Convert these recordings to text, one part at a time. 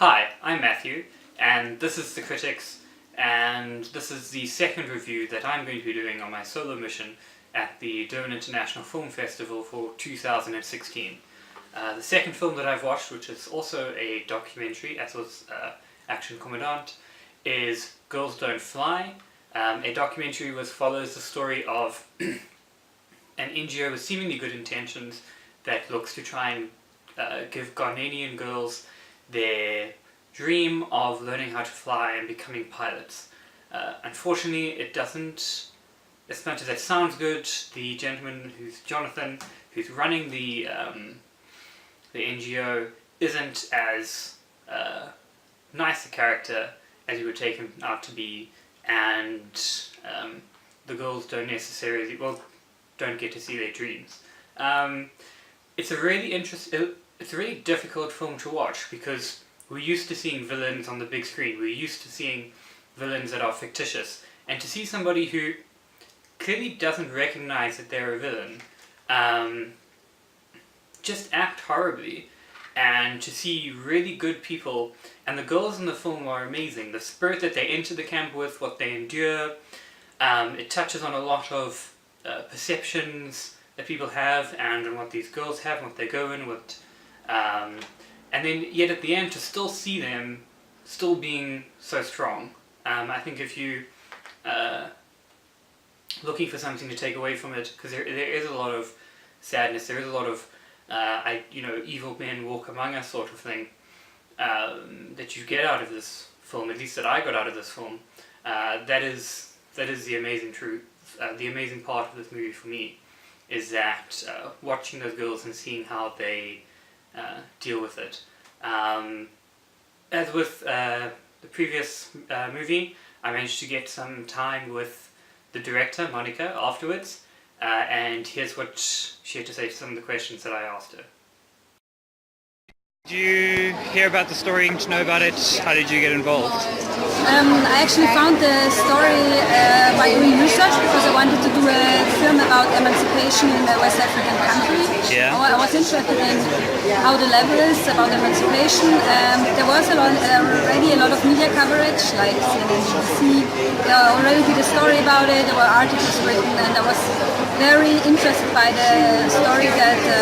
Hi, I'm Matthew, and this is The Critics, and this is the second review that I'm going to be doing on my solo mission at the Durban International Film Festival for 2016. The second film that I've watched, which is also a documentary, as was Action Commandant, is Girls Don't Fly, a documentary which follows the story of an NGO with seemingly good intentions that looks to try and give Ghanaian girls their dream of learning how to fly and becoming pilots. Unfortunately, it doesn't, as much as it sounds good. The gentleman who's Jonathan, who's running the NGO, isn't as nice a character as you would take him out to be, and the girls don't necessarily, don't get to see their dreams. It's a really difficult film to watch because we're used to seeing villains on the big screen. We're used to seeing villains that are fictitious, and to see somebody who clearly doesn't recognize that they're a villain just act horribly, and to see really good people, and the girls in the film are amazing. The spirit that they enter the camp with, what they endure, it touches on a lot of perceptions that people have, and on what these girls have, and what they go in with. And then yet at the end to still see them still being so strong. I think if you looking for something to take away from it, because there is a lot of sadness, there is a lot of evil men walk among us sort of thing that you get out of this film, at least that I got out of this film. That is the amazing truth. The amazing part of this movie for me is that watching those girls and seeing how they deal with it. As with the previous movie, I managed to get some time with the director, Monika, afterwards, and here's what she had to say to some of the questions that I asked her. Did you hear about the story and to know about it? How did you get involved? I actually found the story by doing research because I wanted to do a film about emancipation in a West African country. Yeah. I was interested in how the level is about emancipation. There was already a lot of media coverage, like CNN, BBC. They already did a story about it, there were articles written, and I was very interested by the story that a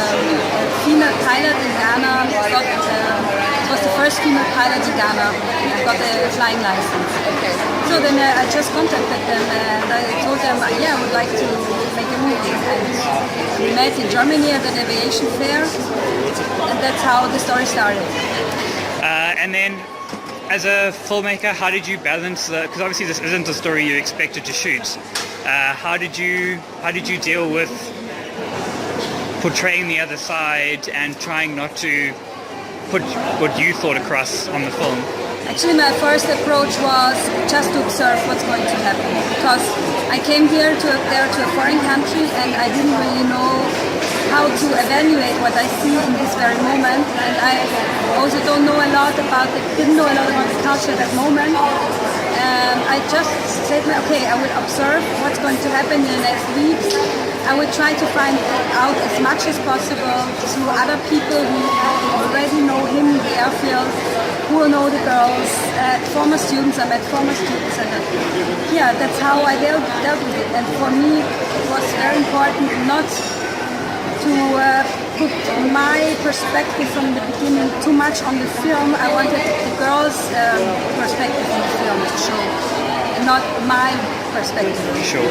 female pilot in Ghana it was the first female pilot in Ghana and got a flying license. Okay. So then I just contacted them and I told them, I would like to make a movie. And we met in Germany at an aviation fair, and that's how the story started. And then, as a filmmaker, how did you balance because obviously this isn't the story you expected to shoot. How did you deal with portraying the other side and trying not to put what you thought across on the film? Actually, my first approach was just to observe what's going to happen, because I came here to a foreign country and I didn't really know how to evaluate what I see in this very moment, and I also didn't know a lot about the culture at that moment. I just said, okay, I will observe what's going to happen in the next weeks. I will try to find out as much as possible through other people who already know him, the airfield, who know the girls, former students. I met former students, and that's how I dealt with it. And for me, it was very important not to put my perspective from the beginning too much on the film. I wanted the girls' perspective in the film to show, and not my perspective. Sure.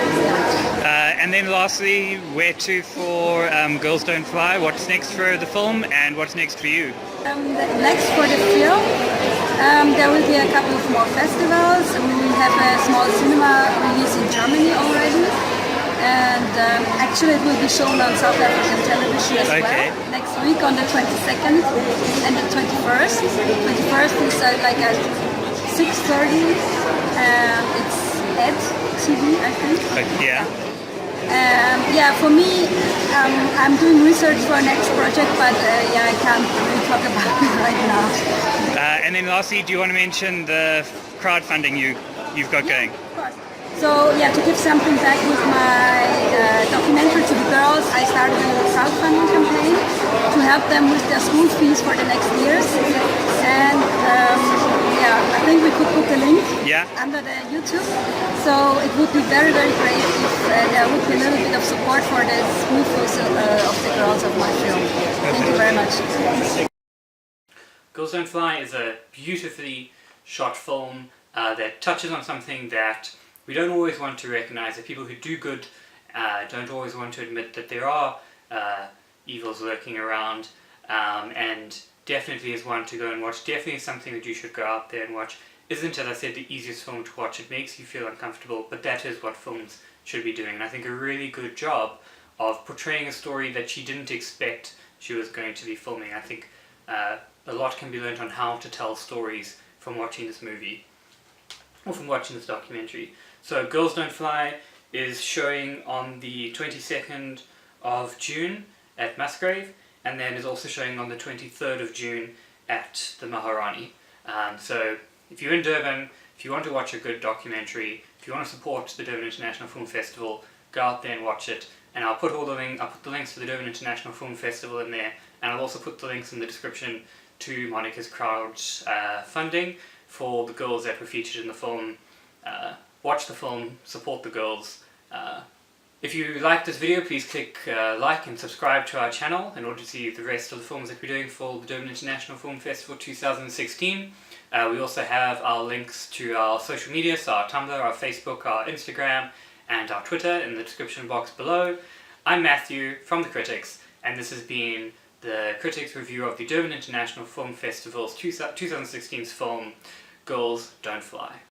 And then lastly, where to for Girls Don't Fly? What's next for the film and what's next for you? Next for the film, there will be a couple of more festivals. We will have a small cinema release in Germany already. And actually it will be shown on South African television as well next week on the 22nd and the 21st. The 21st is like at 6:30. It's at TV, I think. For me, I'm doing research for our next project, but I can't really talk about it right now. And then lastly, do you want to mention the crowdfunding you've got going? Of course. So to give something back with my documentary to the girls, I started a crowdfunding campaign to help them with their school fees for the next years. And under the YouTube. So it would be very, very great if there would be a little bit of support for the smooth voice of the girls of my film. Thank you very much. Girls Don't Fly is a beautifully shot film that touches on something that we don't always want to recognize. That people who do good don't always want to admit that there are evils lurking around, and definitely is one to go and watch. Definitely something that you should go out there and watch. Isn't, as I said, the easiest film to watch. It makes you feel uncomfortable, but that is what films should be doing. And I think a really good job of portraying a story that she didn't expect she was going to be filming. I think a lot can be learned on how to tell stories from watching this movie, or from watching this documentary. So Girls Don't Fly is showing on the 22nd of June at Musgrave, and then is also showing on the 23rd of June at the Maharani. So if you're in Durban, if you want to watch a good documentary, if you want to support the Durban International Film Festival, go out there and watch it. And I'll put the links to the Durban International Film Festival in there, and I'll also put the links in the description to Monika's crowd funding for the girls that were featured in the film. Watch the film, support the girls. If you liked this video, please click like and subscribe to our channel in order to see the rest of the films that we're doing for the Durban International Film Festival 2016. We also have our links to our social media, so our Tumblr, our Facebook, our Instagram, and our Twitter in the description box below. I'm Matthew from The Critics, and this has been the Critics review of the Durban International Film Festival's 2016's film, Girls Don't Fly.